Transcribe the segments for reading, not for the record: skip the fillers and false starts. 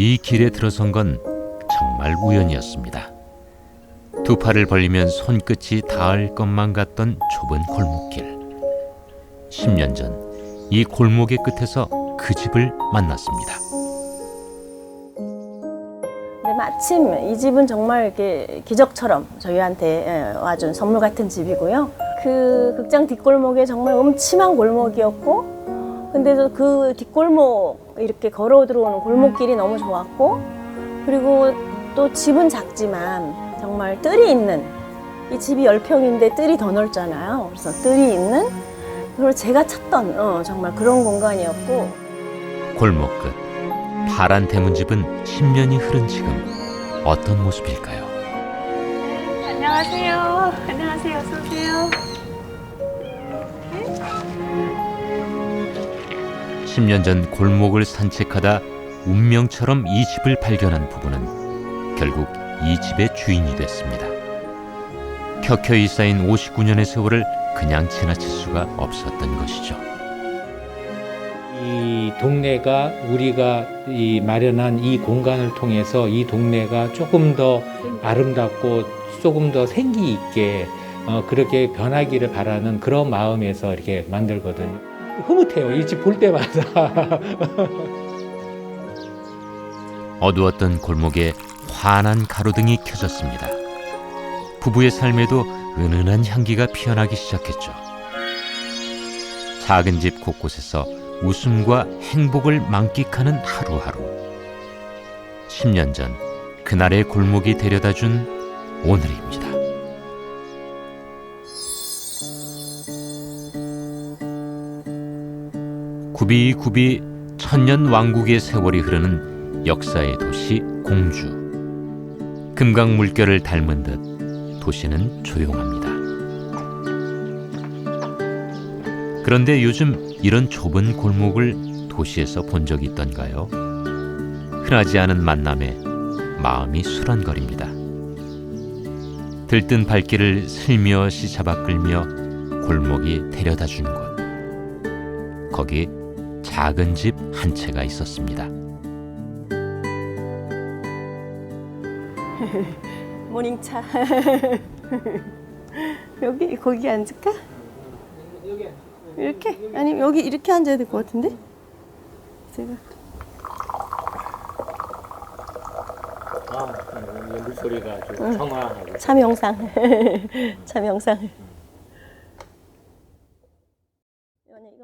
이 길에 들어선 건 정말 우연이었습니다. 두 팔을 벌리면 손끝이 닿을 것만 같던 좁은 골목길. 10년 전 이 골목의 끝에서 그 집을 만났습니다. 근데 마침 이 집은 정말 이렇게 기적처럼 저희한테 와준 선물 같은 집이고요. 그 극장 뒷골목에 정말 음침한 골목이었고, 근데도 그 뒷골목 이렇게 걸어 들어오는 골목길이 너무 좋았고, 그리고 또 집은 작지만 정말 뜰이 있는, 이 집이 10평인데 뜰이 더 넓잖아요. 그래서 뜰이 있는, 그걸 제가 찾던 정말 그런 공간이었고. 골목 끝 파란 대문집은 10년이 흐른 지금 어떤 모습일까요? 안녕하세요. 안녕하세요. 어서 오세요. 10년 전 골목을 산책하다 운명처럼 이 집을 발견한 부부는 결국 이 집의 주인이 됐습니다. 켜켜이 쌓인 59년의 세월을 그냥 지나칠 수가 없었던 것이죠. 이 동네가 우리가 마련한 이 공간을 통해서 이 동네가 조금 더 아름답고 조금 더 생기 있게 그렇게 변하기를 바라는 그런 마음에서 이렇게 만들거든요. 흐뭇해요. 이 집 볼 때마다. 어두웠던 골목에 환한 가로등이 켜졌습니다. 부부의 삶에도 은은한 향기가 피어나기 시작했죠. 작은 집 곳곳에서 웃음과 행복을 만끽하는 하루하루. 10년 전 그날의 골목이 데려다준 오늘입니다. 굽이굽이 천년 왕국의 세월이 흐르는 역사의 도시 공주. 금강 물결을 닮은 듯 도시는 조용합니다. 그런데 요즘 이런 좁은 골목을 도시에서 본 적이 있던가요? 흔하지 않은 만남에 마음이 수란거립니다. 들뜬 발길을 슬며시 잡아 끌며 골목이 데려다 준 곳. 거기 작은 집 한 채가 있었습니다. 모닝차. 여기 거기 앉을까? 이렇게? 아니 여기 이렇게 앉아야 될 것 같은데? 제가 물소리가 아주 청아하고. 참 영상. 참 영상.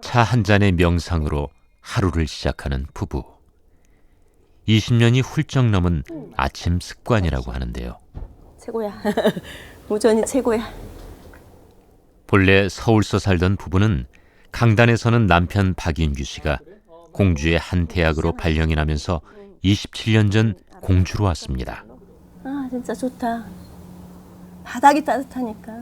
차 한 잔의 명상으로 하루를 시작하는 부부. 20년이 훌쩍 넘은 아침 습관이라고 하는데요. 최고야. 우전이 최고야. 본래 서울서 살던 부부는 강단에 서는 남편 박인규 씨가 공주의 한 대학으로 발령이 나면서 27년 전 공주로 왔습니다. 아 진짜 좋다. 바닥이 따뜻하니까.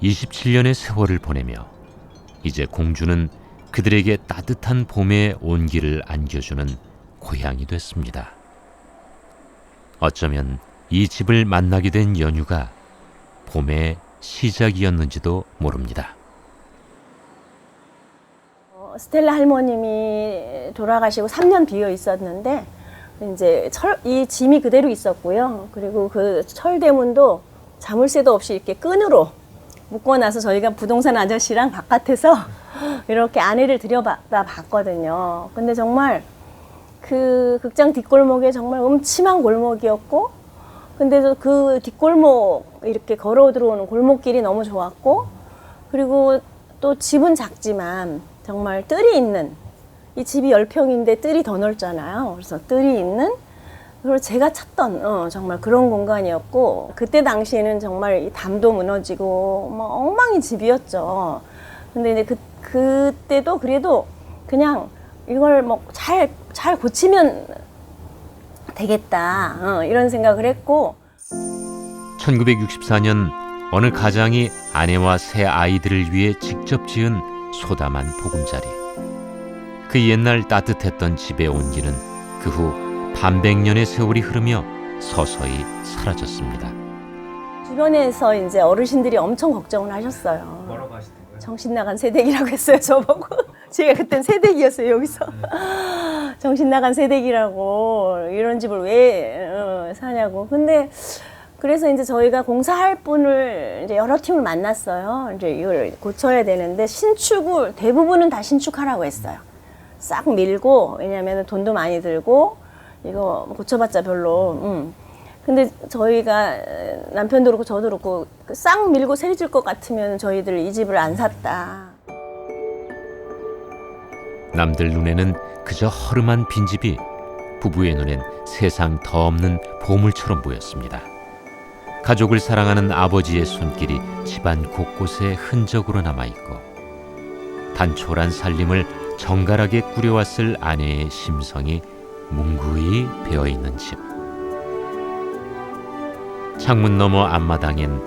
(27년의) 세월을 보내며 이제 공주는 그들에게 따뜻한 봄의 온기를 안겨주는 고향이 됐습니다. 어쩌면 이 집을 만나게 된 연휴가 봄의 시작이었는지도 모릅니다. 스텔라 할머님이 돌아가시고 3년 비어 있었는데 이제 이 짐이 그대로 있었고요. 그리고 그 철대문도 자물쇠도 없이 이렇게 끈으로 묶어놔서 저희가 부동산 아저씨랑 바깥에서 이렇게 안에를 들여다 봤거든요. 근데 정말 그 극장 뒷골목에 정말 음침한 골목이었고, 근데도 그 뒷골목 이렇게 걸어 들어오는 골목길이 너무 좋았고, 그리고 또 집은 작지만 정말 뜰이 있는, 이 집이 10평인데 뜰이 더 넓잖아요. 그래서 뜰이 있는, 그걸 제가 찾던 정말 그런 공간이었고, 그때 당시에는 정말 이 담도 무너지고 뭐 엉망인 집이었죠. 근데 이제 그때도 그래도 그냥 이걸 뭐 잘 고치면 되겠다, 이런 생각을 했고. 1964년 어느 가장이 아내와 새 아이들을 위해 직접 지은 소담한 보금자리. 그 옛날 따뜻했던 집의 온기는 그 후 반백년의 세월이 흐르며 서서히 사라졌습니다. 주변에서 이제 어르신들이 엄청 걱정을 하셨어요. 뭐라고 하시던가요? 정신 나간 세대기라고 했어요, 저보고. 제가 그땐 새댁이었어요. 여기서 정신 나간 새댁이라고 이런 집을 왜 사냐고. 근데 그래서 이제 저희가 공사할 분을 이제 여러 팀을 만났어요. 이제 이걸 고쳐야 되는데 신축을 대부분은 다 신축하라고 했어요. 싹 밀고, 왜냐하면 돈도 많이 들고 이거 고쳐봤자 별로. 근데 저희가 남편도 그렇고 저도 그렇고 싹 밀고 세질 것 같으면 저희들 이 집을 안 샀다. 남들 눈에는 그저 허름한 빈집이 부부의 눈엔 세상 더 없는 보물처럼 보였습니다. 가족을 사랑하는 아버지의 손길이 집안 곳곳에 흔적으로 남아있고 단촐한 살림을 정갈하게 꾸려왔을 아내의 심성이 뭉구이 배어있는 집. 창문 너머 앞마당엔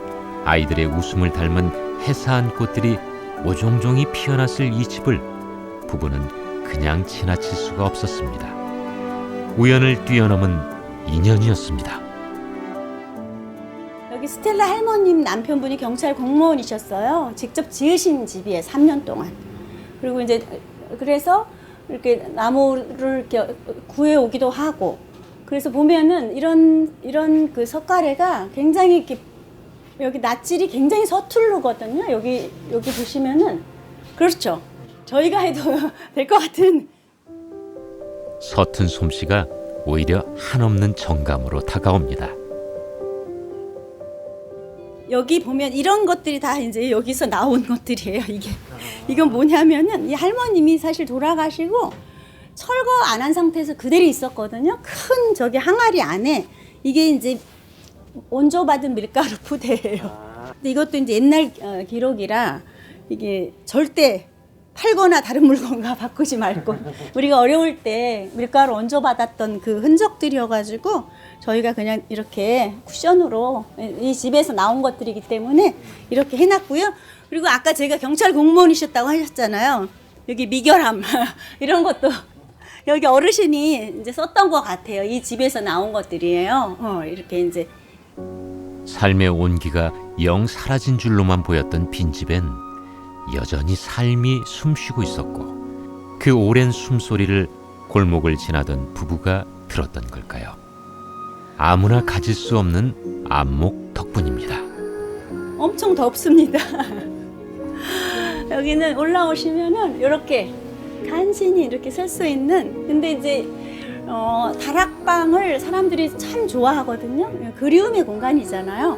아이들의 웃음을 닮은 해사한 꽃들이 오종종이 피어났을 이 집을 부부는 그냥 지나칠 수가 없었습니다. 우연을 뛰어넘은 인연이었습니다. 여기 스텔라 할머님 남편분이 경찰 공무원이셨어요. 직접 지으신 집이에요. 3년 동안. 그리고 이제 그래서 이렇게 나무를 이렇게 구해 오기도 하고. 그래서 보면은 이런 그 석가래가 굉장히 이렇게 여기 낯질이 굉장히 서투르거든요. 여기 보시면은 그렇죠. 저희가 해도 될 것 같은. 서툰 솜씨가 오히려 한없는 정감으로 다가옵니다. 여기 보면 이런 것들이 다 이제 여기서 나온 것들이에요. 이건 뭐냐면은 이 할머님이 사실 돌아가시고 철거 안 한 상태에서 그대로 있었거든요. 큰 저기 항아리 안에 이게 이제 원조받은 밀가루 푸대예요. 근데 이것도 이제 옛날 기록이라 이게 절대 팔거나 다른 물건과 바꾸지 말고 우리가 어려울 때 밀가루 원조받았던 그 흔적들이어가지고 저희가 그냥 이렇게 쿠션으로 이 집에서 나온 것들이기 때문에 이렇게 해놨고요. 그리고 아까 제가 경찰 공무원이셨다고 하셨잖아요. 여기 미결함 이런 것도 여기 어르신이 이제 썼던 것 같아요. 이 집에서 나온 것들이에요. 이렇게 이제 삶의 온기가 영 사라진 줄로만 보였던 빈집엔 여전히 삶이 숨쉬고 있었고 그 오랜 숨소리를 골목을 지나던 부부가 들었던 걸까요? 아무나 가질 수 없는 안목 덕분입니다. 엄청 덥습니다. 여기는 올라오시면은 이렇게 간신히 이렇게 설 수 있는, 근데 이제 다락방을 사람들이 참 좋아하거든요. 그리움의 공간이잖아요.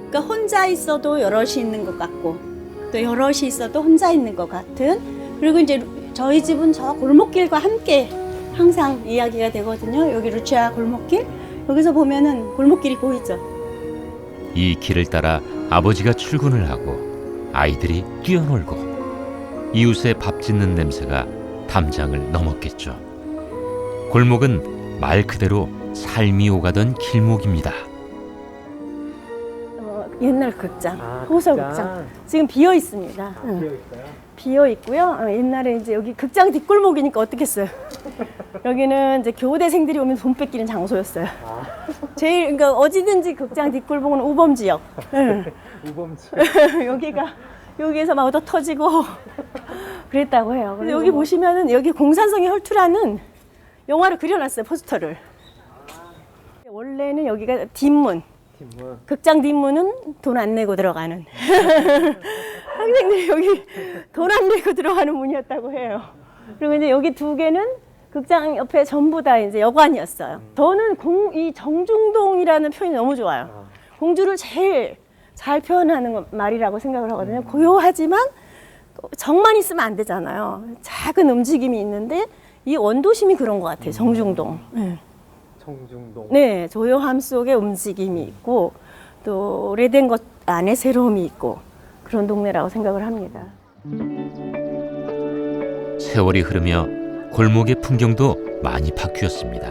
그러니까 혼자 있어도 여럿이 있는 것 같고 또 여럿이 있어도 혼자 있는 것 같은. 그리고 이제 저희 집은 저 골목길과 함께 항상 이야기가 되거든요. 여기 루치아 골목길, 여기서 보면은 골목길이 보이죠. 이 길을 따라 아버지가 출근을 하고 아이들이 뛰어놀고 이웃의 밥 짓는 냄새가 담장을 넘었겠죠. 골목은 말 그대로 삶이 오가던 길목입니다. 옛날 극장, 호서극장 지금 비어 있습니다. 비어 있어요? 비어 있고요. 옛날에 이제 여기 극장 뒷골목이니까 어떻겠어요. 여기는 이제 교대생들이 오면 돈 뺏기는 장소였어요. 제일 그러니까 어디든지 극장 뒷골목은 우범 지역. 우범 지역. 여기에서 막 얻어 터지고 그랬다고 해요. 근데 여기 보시면은 여기 공산성의 혈투라는 영화를 그려놨어요, 포스터를. 원래는 여기가 뒷문. 극장 뒷문은 돈 안 내고 들어가는. 학생들이 여기 돈 안 내고 들어가는 문이었다고 해요. 그리고 이제 여기 두 개는 극장 옆에 전부 다 이제 여관이었어요. 저는 이 정중동이라는 표현이 너무 좋아요. 공주를 제일 잘 표현하는 말이라고 생각을 하거든요. 고요하지만 정만 있으면 안 되잖아요. 작은 움직임이 있는데 이 원도심이 그런 것 같아요. 정중동. 네. 정중동. 네, 조용함 속에 움직임이 있고 또 오래된 것 안에 새로움이 있고 그런 동네라고 생각을 합니다. 세월이 흐르며 골목의 풍경도 많이 바뀌었습니다.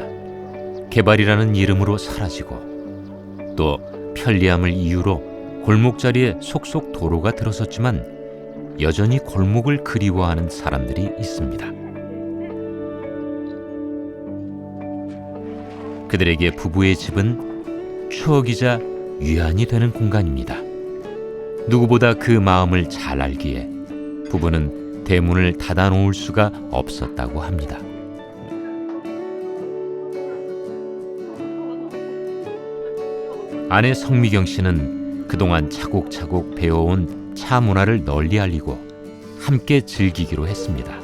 개발이라는 이름으로 사라지고 또 편리함을 이유로 골목자리에 속속 도로가 들어섰지만 여전히 골목을 그리워하는 사람들이 있습니다. 그들에게 부부의 집은 추억이자 위안이 되는 공간입니다. 누구보다 그 마음을 잘 알기에 부부는 대문을 닫아놓을 수가 없었다고 합니다. 아내 성미경 씨는 그동안 차곡차곡 배워온 차 문화를 널리 알리고 함께 즐기기로 했습니다.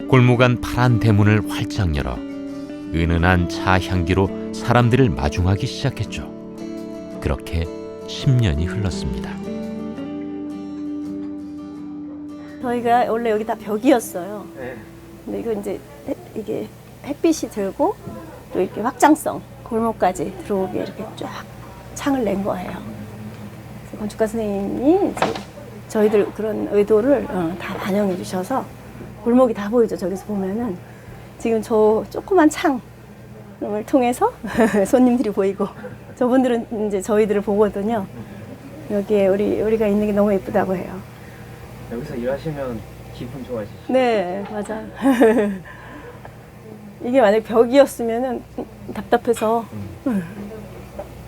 골목 안 파란 대문을 활짝 열어 은은한 차 향기로 사람들을 마중하기 시작했죠. 그렇게 10년이 흘렀습니다. 저희가 원래 여기 다 벽이었어요. 근데 이거 이제 이게 햇빛이 들고 또 이렇게 확장성 골목까지 들어오게 이렇게 쫙 창을 낸 거예요. 그래서 건축가 선생님이 이제 저희들 그런 의도를 다 반영해 주셔서 골목이 다 보이죠. 저기서 보면은 지금 저 조그만 창을 통해서 손님들이 보이고 저분들은 이제 저희들을 보거든요. 여기에 우리가 있는 게 너무 예쁘다고 해요. 여기서 일하시면 기분 좋아지시죠? 네, 맞아. 이게 만약 벽이었으면은 답답해서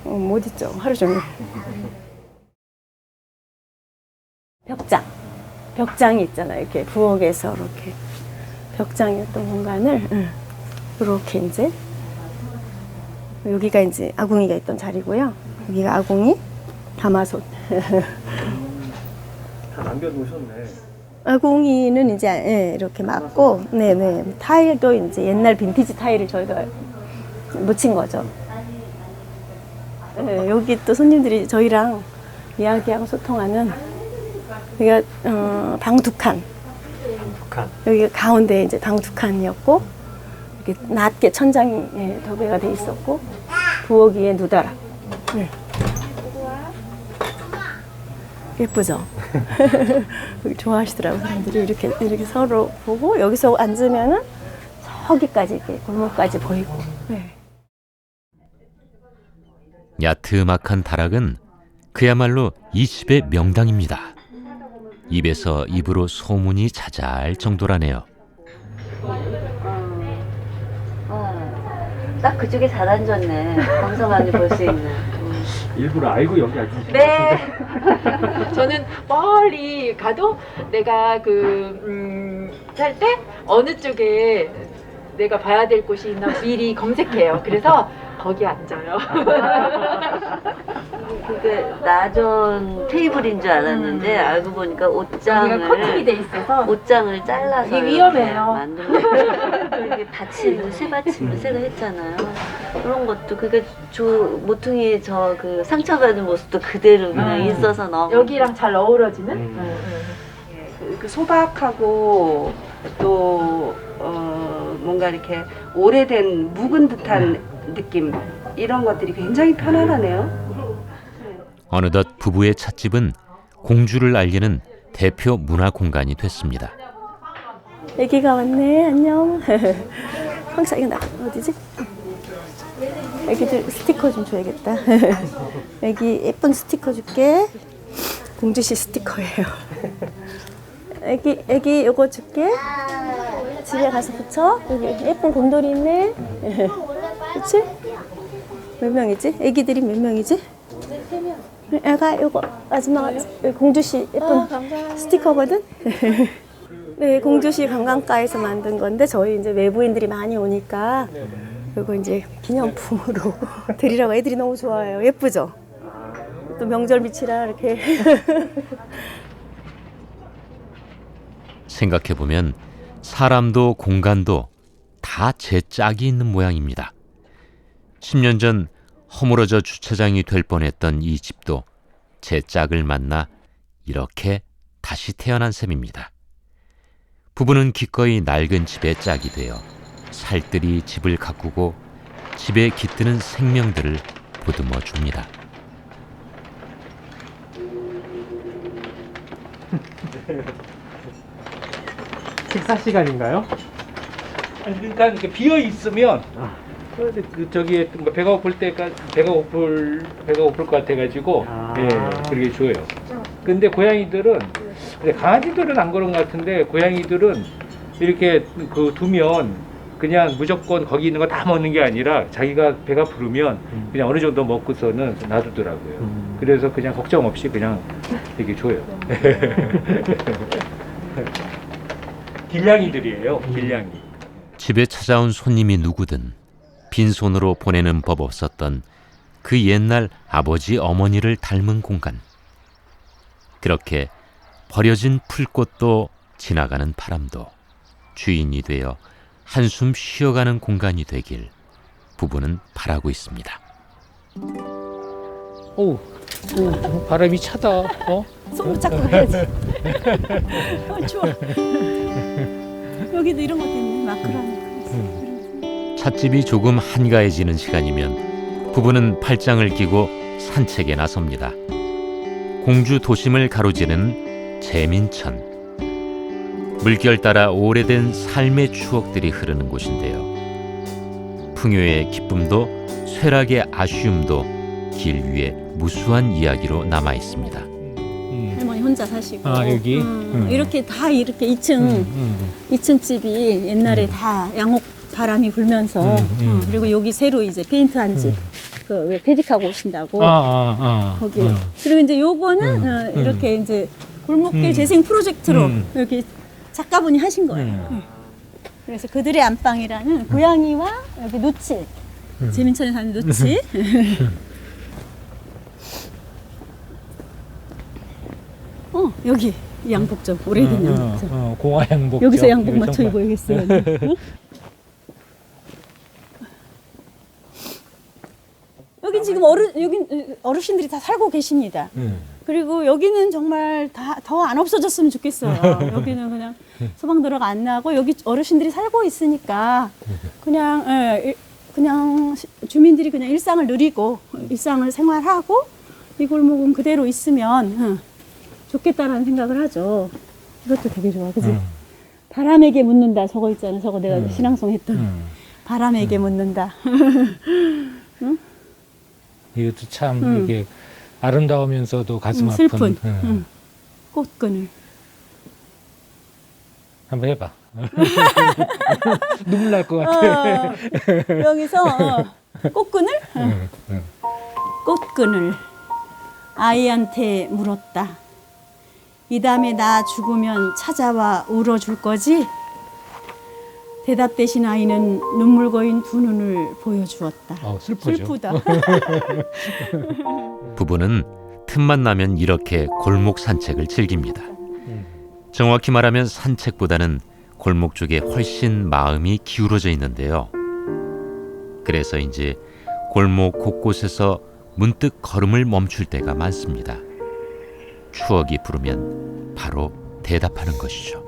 못 있죠. 하루 종일. 벽장이 있잖아요. 이렇게 부엌에서 이렇게 벽장이었던 공간을 이렇게 이제 여기가 이제 아궁이가 있던 자리고요. 여기가 아궁이, 가마솥. 다 남겨놓으셨네. 아궁이는 이제 이렇게 막고, 네네. 타일도 이제 옛날 빈티지 타일을 저희가 묻힌 거죠. 네, 여기 또 손님들이 저희랑 이야기하고 소통하는 여기가 방 두 칸. 여기 가운데 이제 방 두 칸이었고, 이렇게 낮게 천장에 도배가 돼 있었고, 부엌 위에 누다락. 네. 예쁘죠? 좋아하시더라고요. 사람들이 이렇게 서로 보고 여기서 앉으면은 저기까지 이렇게 골목까지 보이고. 네. 야트막한 다락은 그야말로 이 집의 명당입니다. 입에서 입으로 소문이 자자할 정도라네요. 딱 그쪽에 잘 앉았네. 방송안에 볼 수 있는. 일부러 알고 여기 앉으신 네. 저는 멀리 가도 내가 살 때 어느 쪽에 내가 봐야 될 곳이 있나 미리 검색해요. 그래서 거기 앉아요. 그게 나전 테이블인 줄 알았는데 알고 보니까 여기가 커팅이 돼 있어서 옷장을 잘라서 이게 위험해요. 만든 거. 이게 받침도 새 받침도 새로 했잖아요. 그런 것도 그게 모퉁이 그 상처받은 모습도 그대로 그냥 있어서 너무 여기랑 잘 어우러지는. 그 소박하고 또 뭔가 이렇게 오래된 묵은 듯한 느낌 이런 것들이 굉장히 편안하네요. 어느덧 부부의 찻집은 공주를 알리는 대표 문화 공간이 됐습니다. 애기가 왔네. 안녕. 항상 이거 어디지? 애기들 스티커 좀 줘야겠다. 애기 예쁜 스티커 줄게. 공주씨 스티커예요. 애기 요거 줄게. 집에 가서 붙여. 여기 예쁜 곰돌이 있네. 그치? 몇 명이지? 애기들이 몇 명이지? 애가 요거 마지막 공주씨 예쁜 스티커거든? 네, 공주시 관광가에서 만든 건데 저희 이제 외부인들이 많이 오니까 이거 이제 기념품으로 드리라고 애들이 너무 좋아해요. 예쁘죠? 또 명절 밑이라 이렇게. 생각해보면 사람도 공간도 다 제 짝이 있는 모양입니다. 10년 전 허물어져 주차장이 될 뻔했던 이 집도 제 짝을 만나 이렇게 다시 태어난 셈입니다. 부부는 기꺼이 낡은 집의 짝이 되어 살뜰히 집을 가꾸고 집에 깃드는 생명들을 보듬어 줍니다. 식사 시간인가요? 그러니까 이렇게 비어 있으면 저기에 배가 고플 것 같아가지고 예, 그렇게 줘요. 근데 고양이들은 강아지들은 안 그런 것 같은데 고양이들은 이렇게 두면 그냥 무조건 거기 있는 거 다 먹는 게 아니라 자기가 배가 부르면 그냥 어느 정도 먹고서는 놔두더라고요. 그래서 그냥 걱정 없이 그냥 이렇게 줘요. 길냥이들이에요. 길냥이. 집에 찾아온 손님이 누구든 빈손으로 보내는 법 없었던 그 옛날 아버지 어머니를 닮은 공간. 그렇게 버려진 풀꽃도 지나가는 바람도 주인이 되어 한숨 쉬어가는 공간이 되길 부부는 바라고 있습니다. 오, 바람이 차다. 손으로 잡고 가야지. 추워. 여기도 이런 것도 있네. 마크라니까. 찻집이 조금 한가해지는 시간이면 부부는 팔짱을 끼고 산책에 나섭니다. 공주 도심을 가로지르는 재민천. 물결 따라 오래된 삶의 추억들이 흐르는 곳인데요. 풍요의 기쁨도 쇠락의 아쉬움도 길 위에 무수한 이야기로 남아 있습니다. 할머니 혼자 사시고. 아, 여기? 이렇게 다 이렇게 2층 집이 옛날에 다 양옥 바람이 불면서 그리고 여기 새로 이제 페인트한 집. 그 왜 페디카고 오신다고. 거기. 그리고 이제 요거는 이렇게 이제 골목길 재생 프로젝트로 이렇게 작가분이 하신 거예요. 그래서 그들의 안방이라는 고양이와 여기 노치. 재민천에 사는 노치. 여기 양복점 오래된 양복점. 공화 양복. 여기서 양복 맞춰 입어야겠어요. 응? 여기 지금 여기 어르신들이 다 살고 계십니다. 그리고 여기는 정말 다 더 안 없어졌으면 좋겠어요. 여기는 그냥 소방도로가 안 나고 여기 어르신들이 살고 있으니까 그냥 주민들이 그냥 일상을 누리고 일상을 생활하고 이 골목은 그대로 있으면 좋겠다라는 생각을 하죠. 이것도 되게 좋아, 그지? 바람에게 묻는다. 저거 있잖아. 저거 내가 신앙송 했던. 바람에게 묻는다. 응? 이것도 참 이게 아름다우면서도 가슴 아픈. 슬픈. 꽃끈을. 한번 해봐. 눈물 날 것 같아. 여기서 꽃끈을? 꽃끈을 아이한테 물었다. 이 다음에 나 죽으면 찾아와 울어줄 거지? 대답 대신 아이는 눈물 고인 두 눈을 보여주었다. 슬프죠. 슬프다. 부부는 틈만 나면 이렇게 골목 산책을 즐깁니다. 정확히 말하면 산책보다는 골목 쪽에 훨씬 마음이 기울어져 있는데요. 그래서인지 골목 곳곳에서 문득 걸음을 멈출 때가 많습니다. 추억이 부르면 바로 대답하는 것이죠.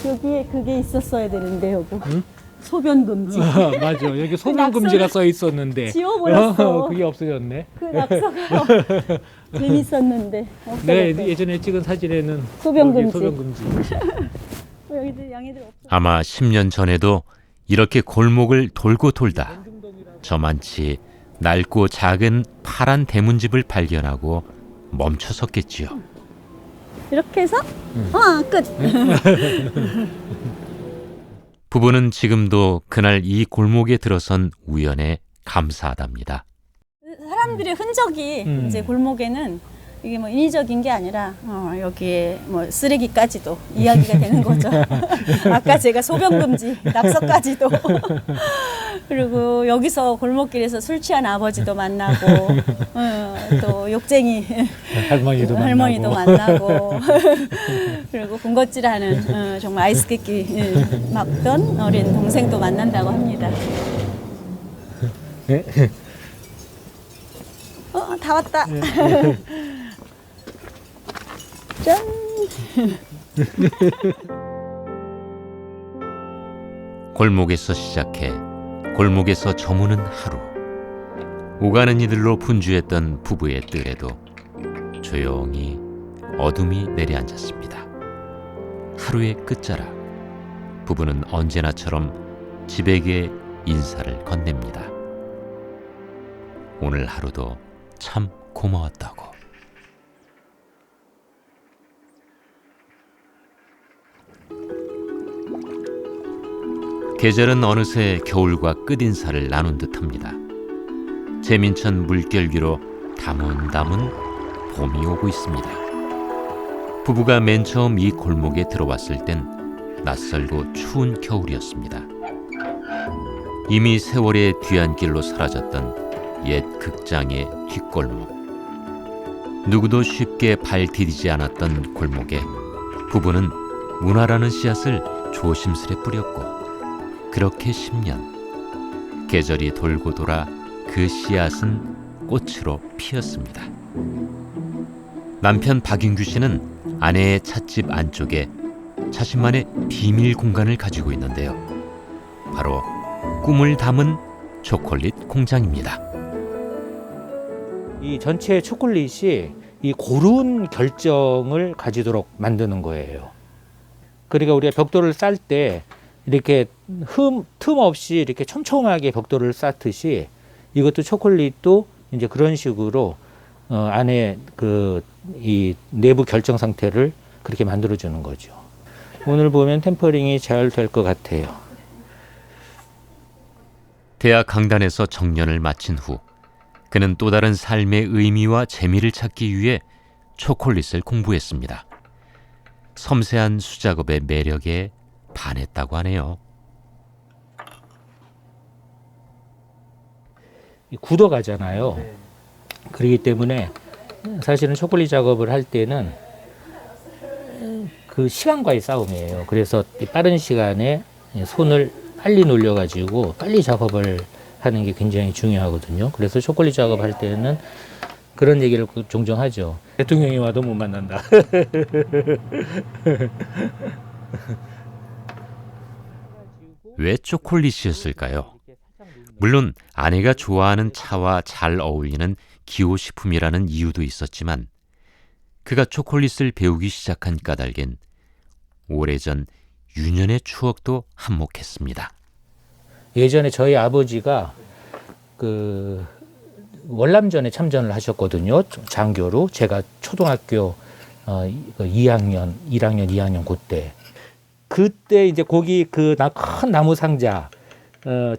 여기에 그게 있었어야 되는데 여보. 소변 금지. 맞아. 여기 소변 금지가 써 있었는데. 지워버렸어. 그게 없어졌네. 그 낙서가 재밌었는데. 네, 없어졌대. 예전에 찍은 사진에는 소변 여기 금지. 소변 금지. 여기들 양이들 없어. 아마 10년 전에도 이렇게 골목을 돌고 돌다 저만치 낡고 작은 파란 대문집을 발견하고 멈춰섰겠지요. 이렇게 해서 끝. 부부는 지금도 그날 이 골목에 들어선 우연에 감사하답니다. 사람들의 흔적이 이제 골목에는 이게 뭐 인위적인 게 아니라 여기에 뭐 쓰레기까지도 이야기가 되는 거죠. 아까 제가 소변 금지, 낙서까지도. 그리고 여기서 골목길에서 술 취한 아버지도 만나고 또 욕쟁이 할머니도 만나고 그리고 군것질하는 정말 아이스케이크 막던 어린 동생도 만난다고 합니다. 다 왔다. 짠. 골목에서 시작해 골목에서 저무는 하루. 오가는 이들로 분주했던 부부의 뜰에도 조용히 어둠이 내려앉았습니다. 하루의 끝자락. 부부는 언제나처럼 집에게 인사를 건넵니다. 오늘 하루도 참 고마웠다고. 계절은 어느새 겨울과 끝인사를 나눈 듯합니다. 재민천 물결 위로 다문다문 봄이 오고 있습니다. 부부가 맨 처음 이 골목에 들어왔을 땐 낯설고 추운 겨울이었습니다. 이미 세월의 뒤안길로 사라졌던 옛 극장의 뒷골목. 누구도 쉽게 발 디디지 않았던 골목에 부부는 문화라는 씨앗을 조심스레 뿌렸고 그렇게 10년 계절이 돌고 돌아 그 씨앗은 꽃으로 피었습니다. 남편 박인규 씨는 아내의 찻집 안쪽에 자신만의 비밀 공간을 가지고 있는데요. 바로 꿈을 담은 초콜릿 공장입니다. 이 전체 초콜릿이 이 고른 결정을 가지도록 만드는 거예요. 그러니까 우리가 벽돌을 쌀 때 이렇게 틈 없이 이렇게 촘촘하게 벽돌을 쌓듯이 이것도 초콜릿도 이제 그런 식으로 안에 이 내부 결정 상태를 그렇게 만들어 주는 거죠. 오늘 보면 템퍼링이 잘 될 것 같아요. 대학 강단에서 정년을 마친 후 그는 또 다른 삶의 의미와 재미를 찾기 위해 초콜릿을 공부했습니다. 섬세한 수작업의 매력에 반했다고 하네요. 굳어가잖아요. 그렇기 때문에 사실은 초콜릿 작업을 할 때는 그 시간과의 싸움이에요. 그래서 빠른 시간에 손을 빨리 놀려가지고 빨리 작업을 하는 게 굉장히 중요하거든요. 그래서 초콜릿 작업할 때는 그런 얘기를 종종 하죠. 대통령이 와도 못 만난다. 왜 초콜릿이었을까요? 물론 아내가 좋아하는 차와 잘 어울리는 기호식품이라는 이유도 있었지만 그가 초콜릿을 배우기 시작한 까닭엔 오래전 유년의 추억도 한몫했습니다. 예전에 저희 아버지가 그 월남전에 참전을 하셨거든요. 장교로. 제가 초등학교 2학년, 2학년 그때 이제 거기 그 큰 나무 상자,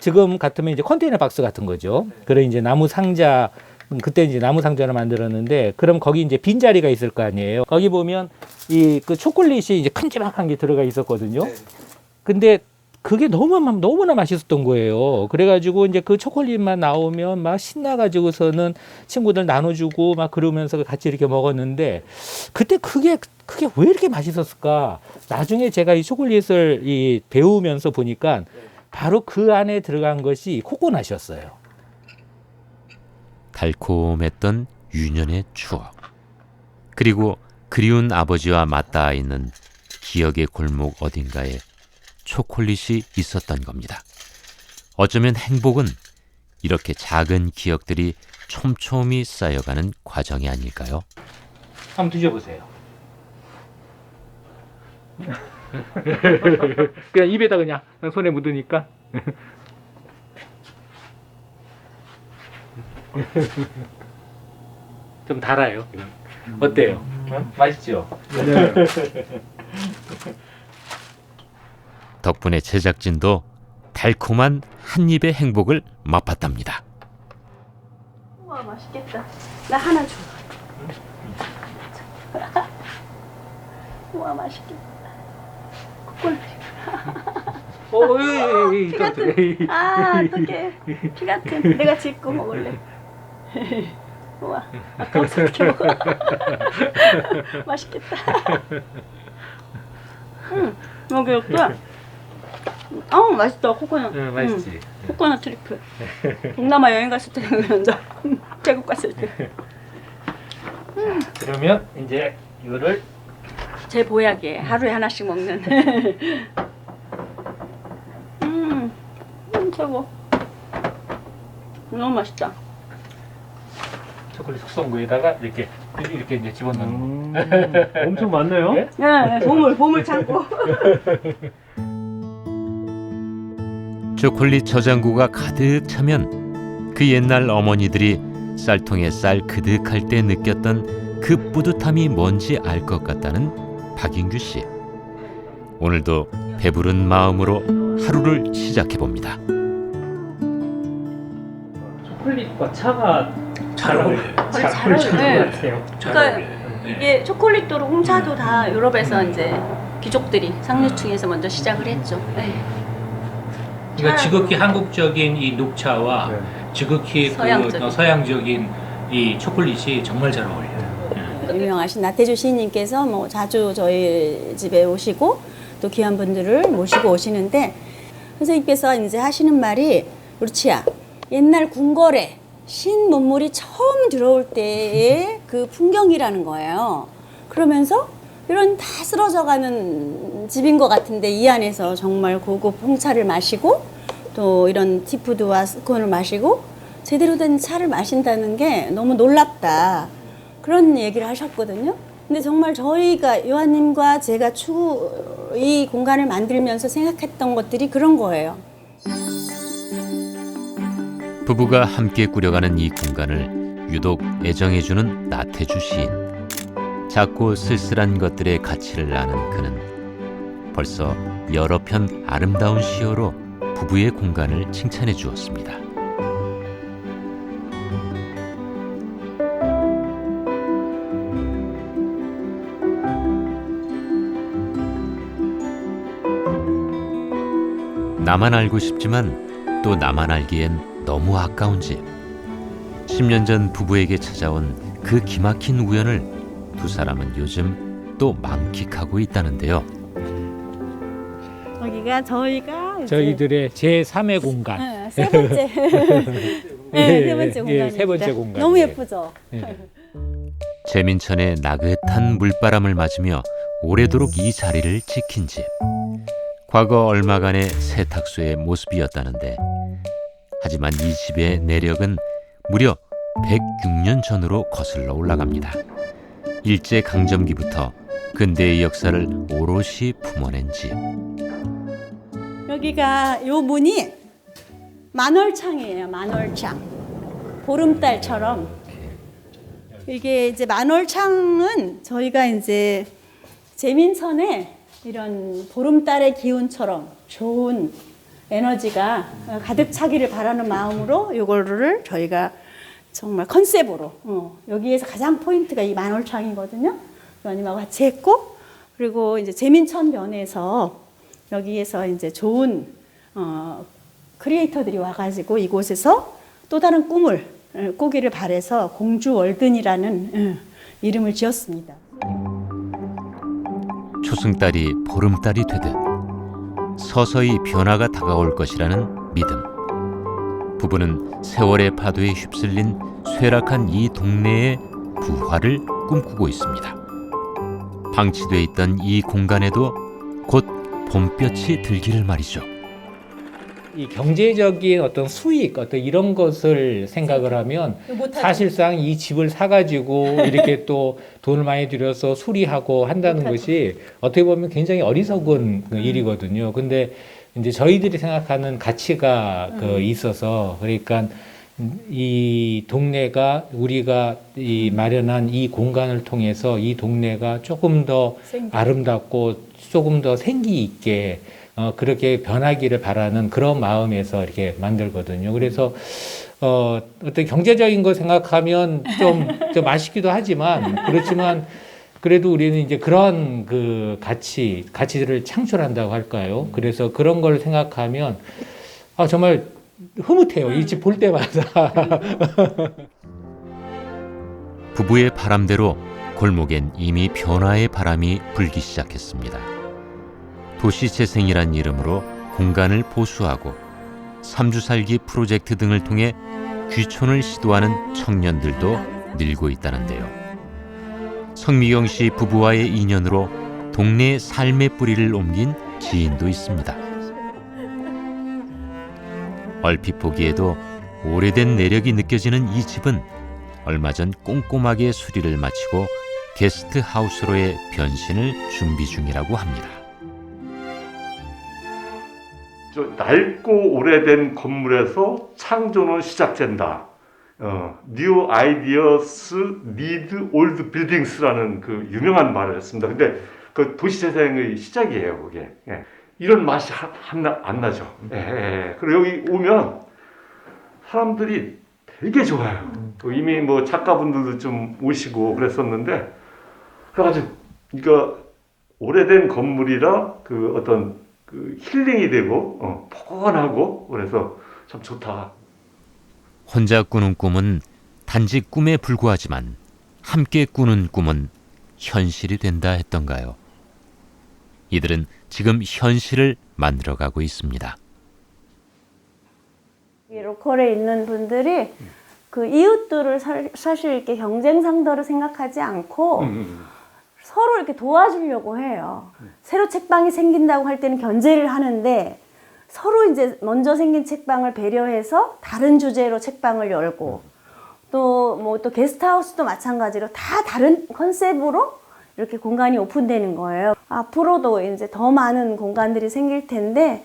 지금 같으면 이제 컨테이너 박스 같은 거죠. 그래 이제 나무 상자, 그때 이제 나무 상자를 만들었는데, 그럼 거기 이제 빈자리가 있을 거 아니에요. 거기 보면 그 초콜릿이 이제 큼지막한 게 들어가 있었거든요. 근데 그게 너무나 맛있었던 거예요. 그래가지고 이제 그 초콜릿만 나오면 막 신나가지고서는 친구들 나눠주고 막 그러면서 같이 이렇게 먹었는데, 그때 그게 왜 이렇게 맛있었을까? 나중에 제가 이 초콜릿을 배우면서 보니까 바로 그 안에 들어간 것이 코코넛이었어요. 달콤했던 유년의 추억. 그리고 그리운 아버지와 맞닿아 있는 기억의 골목 어딘가에 초콜릿이 있었던 겁니다. 어쩌면 행복은 이렇게 작은 기억들이 촘촘히 쌓여가는 과정이 아닐까요? 한번 드셔보세요. 그냥 입에다 그냥 손에 묻으니까. 좀 달아요. 어때요? 맛있죠? 네. 덕분에 제작진도 달콤한 한 입의 행복을 맛봤답니다. 우와 맛있겠다. 나 하나 줘. 우와 맛있겠다. 콜. 피 같은. 아 어떡해. 피 같은. 내가 짓고 먹을래. 우와. 아까부터 이렇게 먹어. 맛있겠다. 먹을까? 맛있다. 코코넛. 응, 맛있지. 코코넛 트리플. 동남아 여행 갔을 때 생각난다. 태국 갔을 때. 그러면 이제 이거를 제 보약이에요. 하루에 하나씩 먹는. 최고. 너무 맛있다. 초콜릿 숙성구에다가 이렇게 이제 집어넣는. 엄청 많네요. 네? 네, 보물 창고. 초콜릿 저장고가 가득 차면 그 옛날 어머니들이 쌀통에 쌀 그득할 때 느꼈던 그 뿌듯함이 뭔지 알 것 같다는 박인규 씨. 오늘도 배부른 마음으로 하루를 시작해 봅니다. 초콜릿과 차가 잘 어울려요. 잘 어울려요. 것 같아요. 그러니까 이게 초콜릿도로 홍차도 다 유럽에서 이제 귀족들이 상류층에서 먼저 시작을 했죠. 네. 그러니까 지극히 한국적인 이 녹차와 네. 지극히 서양적인. 서양적인 이 초콜릿이 정말 잘 어울려요. 유명하신 나태주 시인님께서 뭐 자주 저희 집에 오시고 또 귀한 분들을 모시고 오시는데 선생님께서 이제 하시는 말이 루치야 옛날 궁궐에 신문물이 처음 들어올 때의 그 풍경이라는 거예요. 그러면서 이런 다 쓰러져가는 집인 것 같은데 이 안에서 정말 고급 홍차를 마시고 또 이런 티푸드와 스콘을 마시고 제대로 된 차를 마신다는 게 너무 놀랍다. 그런 얘기를 하셨거든요. 근데 정말 저희가 요한님과 제가 이 공간을 만들면서 생각했던 것들이 그런 거예요. 부부가 함께 꾸려가는 이 공간을 유독 애정해주는 나태주 시인. 작고 쓸쓸한 것들의 가치를 아는 그는 벌써 여러 편 아름다운 시어로 부부의 공간을 칭찬해 주었습니다. 나만 알고 싶지만 또 나만 알기엔 너무 아까운 집. 10년 전 부부에게 찾아온 그 기막힌 우연을 두 사람은 요즘 또 만끽하고 있다는데요. 여기가 저희가 저희들의 제3의 공간. 세 번째 세 번째 공간입니다. 세 번째 공간. 너무 예쁘죠. 재민천의 나긋한 물바람을 맞으며 오래도록 이 자리를 지킨 집. 과거 얼마간의 세탁소의 모습이었다는데 하지만 이 집의 내력은 무려 106년 전으로 거슬러 올라갑니다. 일제강점기부터 근대의 역사를 오롯이 품어낸 집. 여기가 요 문이 만월창이에요. 만월창. 보름달처럼. 이게 이제 만월창은 저희가 이제 재민천의 이런 보름달의 기운처럼 좋은 에너지가 가득 차기를 바라는 마음으로 이거를 저희가 정말 컨셉으로 여기에서 가장 포인트가 이 만월창이거든요. 연님하고 같이 했고 그리고 이제 재민천 변에서 여기에서 이제 좋은 크리에이터들이 와가지고 이곳에서 또 다른 꿈을 꾸기를 바래서 공주월든이라는 이름을 지었습니다. 초승달이 보름달이 되듯 서서히 변화가 다가올 것이라는 믿음. 부부는 세월의 파도에 휩쓸린 쇠락한 이 동네의 부활을 꿈꾸고 있습니다. 방치돼 있던 이 공간에도 곧 봄볕이 들기를 말이죠. 이 경제적인 어떤 수익, 어떤 이런 것을 생각을 하면 사실상 이 집을 사가지고 이렇게 또 돈을 많이 들여서 수리하고 한다는 것이 어떻게 보면 굉장히 어리석은 그 일이거든요. 근데 이제 저희들이 생각하는 가치가 그 있어서 그러니까 이 동네가 우리가 이 마련한 이 공간을 통해서 이 동네가 조금 더 아름답고 조금 더 생기 있게 그렇게 변하기를 바라는 그런 마음에서 이렇게 만들거든요. 그래서 어떤 경제적인 거 생각하면 좀 아쉽기도 하지만 그렇지만 그래도 우리는 이제 그런 그 가치들을 창출한다고 할까요? 그래서 그런 걸 생각하면 정말 흐뭇해요. 이 집 볼 때마다. 부부의 바람대로 골목엔 이미 변화의 바람이 불기 시작했습니다. 도시재생이란 이름으로 공간을 보수하고 삼주살기 프로젝트 등을 통해 귀촌을 시도하는 청년들도 늘고 있다는데요. 성미경 씨 부부와의 인연으로 동네의 삶의 뿌리를 옮긴 지인도 있습니다. 얼핏 보기에도 오래된 내력이 느껴지는 이 집은 얼마 전 꼼꼼하게 수리를 마치고 게스트하우스로의 변신을 준비 중이라고 합니다. 낡고 오래된 건물에서 창조는 시작된다. New ideas need old buildings라는 그 유명한 말을 했습니다. 근데 그 도시재생의 시작이에요, 그게. 예. 이런 맛이 안 나죠. 예. 그리고 여기 오면 사람들이 되게 좋아요. 이미 뭐 작가분들도 좀 오시고 그랬었는데 그래가지고 그러니까 오래된 건물이라 그 어떤 그 힐링이 되고 포근하고 그래서 참 좋다. 혼자 꾸는 꿈은 단지 꿈에 불과하지만 함께 꾸는 꿈은 현실이 된다 했던가요? 이들은 지금 현실을 만들어가고 있습니다. 이 로컬에 있는 분들이 그 이웃들을 사실 이렇게 경쟁 상대로 생각하지 않고 서로 이렇게 도와주려고 해요. 새로 책방이 생긴다고 할 때는 견제를 하는데 서로 이제 먼저 생긴 책방을 배려해서 다른 주제로 책방을 열고 또 게스트하우스도 마찬가지로 다 다른 컨셉으로 이렇게 공간이 오픈되는 거예요. 앞으로도 이제 더 많은 공간들이 생길 텐데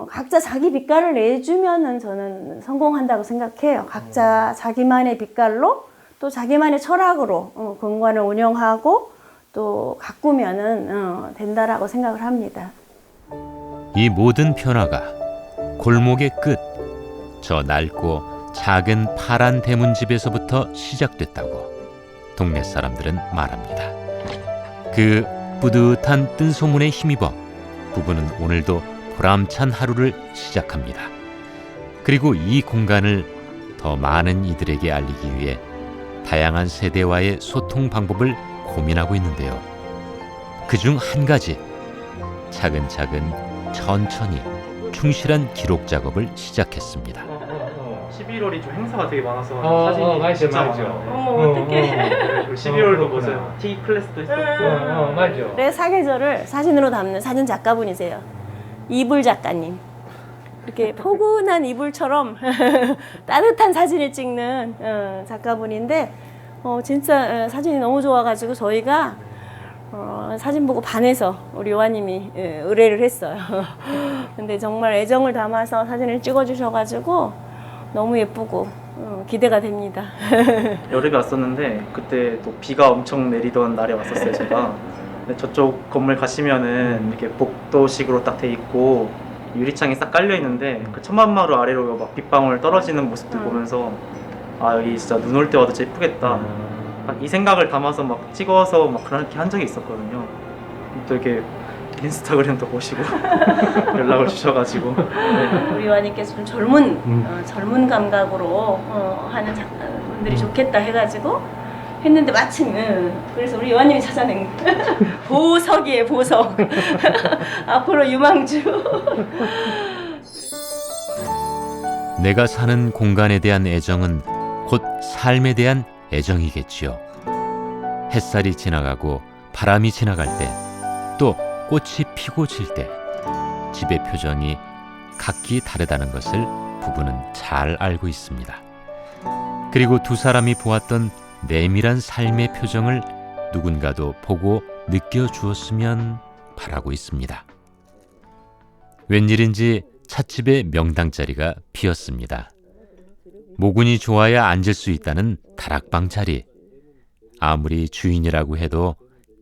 각자 자기 빛깔을 내주면은 저는 성공한다고 생각해요. 각자 자기만의 빛깔로 또 자기만의 철학으로 공간을 운영하고 또 가꾸면은 된다라고 생각을 합니다. 이 모든 변화가 골목의 끝, 저 낡고 작은 파란 대문집에서부터 시작됐다고 동네 사람들은 말합니다. 그 뿌듯한 뜬소문에 힘입어 부부는 오늘도 보람찬 하루를 시작합니다. 그리고 이 공간을 더 많은 이들에게 알리기 위해 다양한 세대와의 소통 방법을 고민하고 있는데요. 그중 한 가지, 차근차근 천천히 충실한 기록 작업을 시작했습니다. 11월이 좀 행사가 되게 많아서 사진이 맞아, 진짜 맞아. 많아요. 어머 어떡해. 12월도 무슨 티 클래스도 있었고 맞아. 내 사계절을 사진으로 담는 사진 작가분이세요. 이불 작가님. 이렇게 포근한 이불처럼 따뜻한 사진을 찍는 작가분인데 진짜 사진이 너무 좋아가지고 저희가 사진 보고 반해서 우리 요한님이 의뢰를 했어요. 근데 정말 애정을 담아서 사진을 찍어주셔가지고 너무 예쁘고 기대가 됩니다. 여름에 왔었는데 그때 또 비가 엄청 내리던 날에 왔었어요 제가. 근데 저쪽 건물 가시면은 이렇게 복도식으로 딱 돼 있고 유리창이 싹 깔려 있는데 그 천만마루 아래로 막 빗방울 떨어지는 모습들 보면서 아 여기 진짜 눈 올 때 와도 진짜 예쁘겠다. 이 생각을 담아서 막 찍어서 막 그렇게 한 적이 있었거든요. 또 이렇게 인스타그램도 보시고 연락을 주셔가지고 우리 요한님께서 좀 젊은 감각으로 하는 분들이 좋겠다 해가지고 했는데 마침 그래서 우리 요한님이 찾아낸 보석이에요, 보석. 앞으로 유망주. 내가 사는 공간에 대한 애정은 곧 삶에 대한 애정이겠지요. 햇살이 지나가고 바람이 지나갈 때, 또 꽃이 피고 질 때 집의 표정이 각기 다르다는 것을 부부는 잘 알고 있습니다. 그리고 두 사람이 보았던 내밀한 삶의 표정을 누군가도 보고 느껴주었으면 바라고 있습니다. 웬일인지 찻집에 명당 자리가 비었습니다. 모근이 좋아야 앉을 수 있다는 다락방 자리. 아무리 주인이라고 해도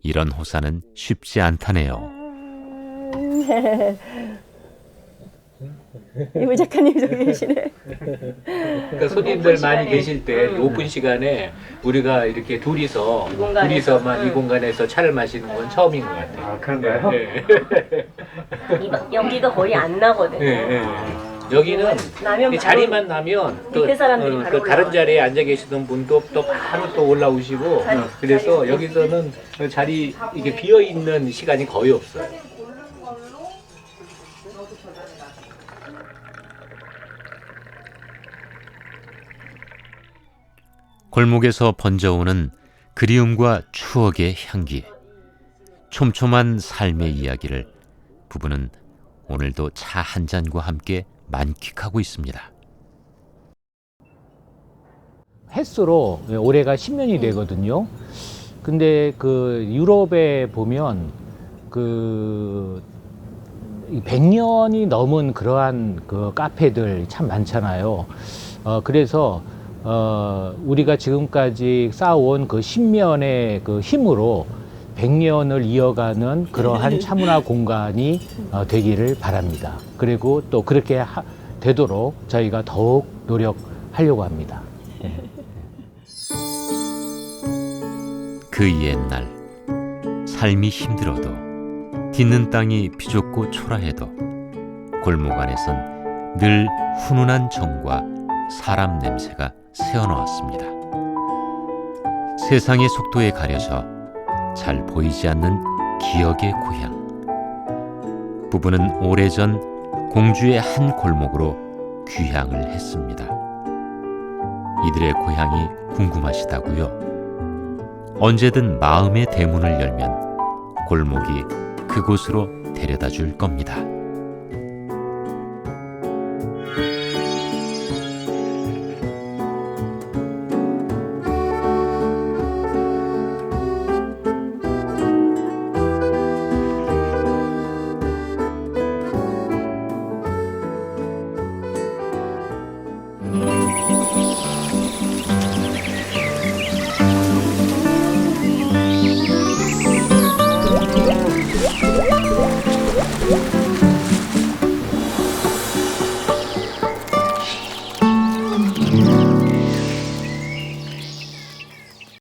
이런 호사는 쉽지 않다네요. 이불 작가님 저기 계시네. 그러니까 손님들 많이 계실 때 오픈 시간에 우리가 이렇게 둘이서만 이 공간에서 차를 마시는 건 처음인 것 같아요. 아 그런가요? 네. 연기가 거의 안 나거든요. 네. 여기는 나면 이 자리만 나면 또 밑에 사람들이 바로 또 다른 올라와요. 자리에 앉아 계시던 분도 또 바로 또 올라오시고 그래서 여기서는 자리 이게 비어 있는 시간이 거의 없어요. 골목에서 번져오는 그리움과 추억의 향기, 촘촘한 삶의 이야기를 부부는 오늘도 차 한 잔과 함께 만끽하고 있습니다. 횟수로 올해가 10년이 되거든요. 근데 그 유럽에 보면 그 100년이 넘은 그러한 그 카페들 참 많잖아요. 그래서 우리가 지금까지 쌓아온 그 10년의 그 힘으로 100년을 이어가는 그러한 차문화 공간이 되기를 바랍니다. 그리고 또 그렇게 되도록 저희가 더욱 노력하려고 합니다. 그 옛날 삶이 힘들어도 딛는 땅이 비좁고 초라해도 골목 안에선 늘 훈훈한 정과 사람 냄새가 새어나왔습니다. 세상의 속도에 가려져 잘 보이지 않는 기억의 고향. 부부는 오래전 공주의 한 골목으로 귀향을 했습니다. 이들의 고향이 궁금하시다고요? 언제든 마음의 대문을 열면 골목이 그곳으로 데려다 줄 겁니다.